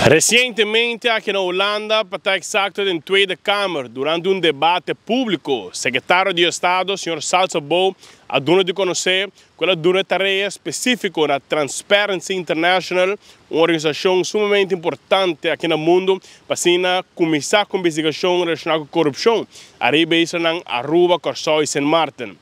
Recientemente aquí en Holanda, para exacto en Tweede Kamer, durante un debate público, secretario de Estado, señor Salzabou, ha dado a conocer que la una tarea específica de Transparency International, una organización sumamente importante aquí en el mundo, para comenzar con investigación relacionada con corrupción, arriba en Aruba, Curaçao y Sint Maarten.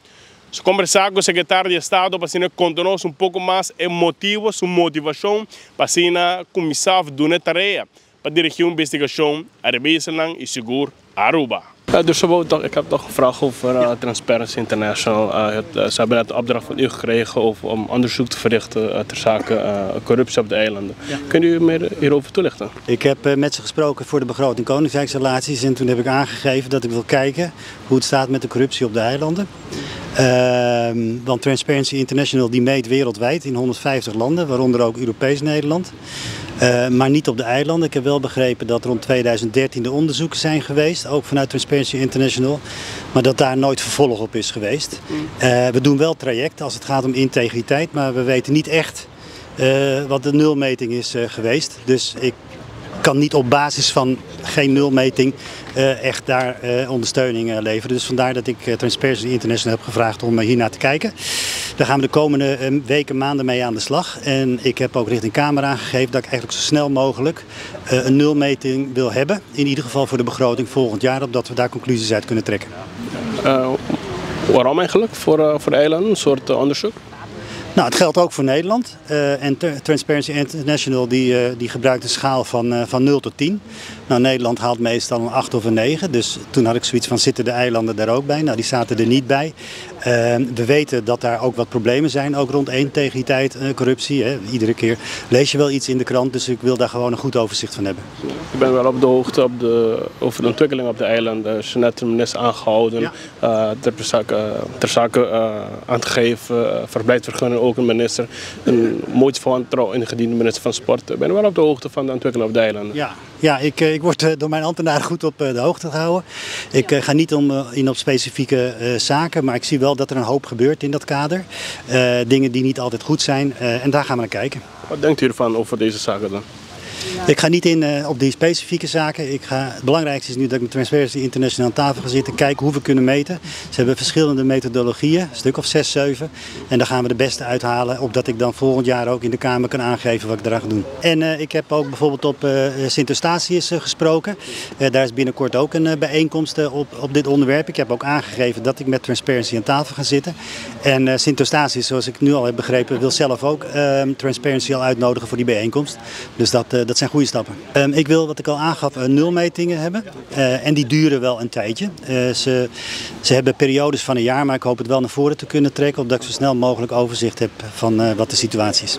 Conversar com o secretário de Estado para contar-nos pouco mais o motivo, sua motivação para começar a fazer uma tarefa para dirigir uma investigação a Rebeiselang e seguro Aruba. Dus ik heb toch gevraagd over Transparency International. Ze hebben net de opdracht van u gekregen om onderzoek te verrichten ter zake corruptie op de eilanden. Ja. Kunt u meer hierover toelichten? Ik heb met ze gesproken voor de begroting Koninkrijksrelaties en toen heb ik aangegeven dat ik wil kijken hoe het staat met de corruptie op de eilanden. Want Transparency International die meet wereldwijd in 150 landen, waaronder ook Europees Nederland. Maar niet op de eilanden. Ik heb wel begrepen dat rond 2013 de onderzoeken zijn geweest, ook vanuit Transparency International, maar dat daar nooit vervolg op is geweest. We doen wel traject als het gaat om integriteit, maar we weten niet echt wat de nulmeting is geweest. Dus ik kan niet op basis van geen nulmeting echt daar ondersteuning leveren. Dus vandaar dat ik Transparency International heb gevraagd om hiernaar te kijken. Daar gaan we de komende weken, maanden mee aan de slag. En ik heb ook richting Kamer aangegeven dat ik eigenlijk zo snel mogelijk een nulmeting wil hebben. In ieder geval voor de begroting volgend jaar, opdat we daar conclusies uit kunnen trekken. Waarom eigenlijk? Voor de eilanden, een soort onderzoek? Nou, het geldt ook voor Nederland. En Transparency International die gebruikt een schaal van 0 tot 10. Nou, Nederland haalt meestal een 8 of een 9. Dus toen had ik zoiets van, zitten de eilanden daar ook bij? Nou, die zaten er niet bij. We weten dat daar ook wat problemen zijn, ook rond integriteit en corruptie. Hè. Iedere keer lees je wel iets in de krant, dus ik wil daar gewoon een goed overzicht van hebben. Ik ben wel op de hoogte over de ontwikkeling op de eilanden. Er is net de minister aangehouden, ja. ter zake aan te geven, verblijfsvergunning ook een minister. Een moeite van trouw ingediende minister van Sport. Ik ben wel op de hoogte van de ontwikkeling op de eilanden. Ja, ik word door mijn ambtenaren goed op de hoogte gehouden. Ik ga niet in op specifieke zaken, maar ik zie wel dat er een hoop gebeurt in dat kader. Dingen die niet altijd goed zijn en daar gaan we naar kijken. Wat denkt u ervan over deze zaken dan? Ik ga niet in op die specifieke zaken. Het belangrijkste is nu dat ik met Transparency International aan tafel ga zitten, kijken hoe we kunnen meten. Ze hebben verschillende methodologieën, een stuk of 6, 7. En daar gaan we de beste uithalen, opdat ik dan volgend jaar ook in de Kamer kan aangeven wat ik eraan ga doen. En ik heb ook bijvoorbeeld op Sint Eustatius gesproken. Daar is binnenkort ook een bijeenkomst op dit onderwerp. Ik heb ook aangegeven dat ik met Transparency aan tafel ga zitten. En Sint Eustatius, zoals ik nu al heb begrepen, wil zelf ook Transparency al uitnodigen voor die bijeenkomst. Dus dat zijn goede stappen. Ik wil, wat ik al aangaf, nulmetingen hebben. En die duren wel een tijdje. Ze hebben periodes van een jaar, maar ik hoop het wel naar voren te kunnen trekken, opdat ik zo snel mogelijk overzicht heb van wat de situatie is.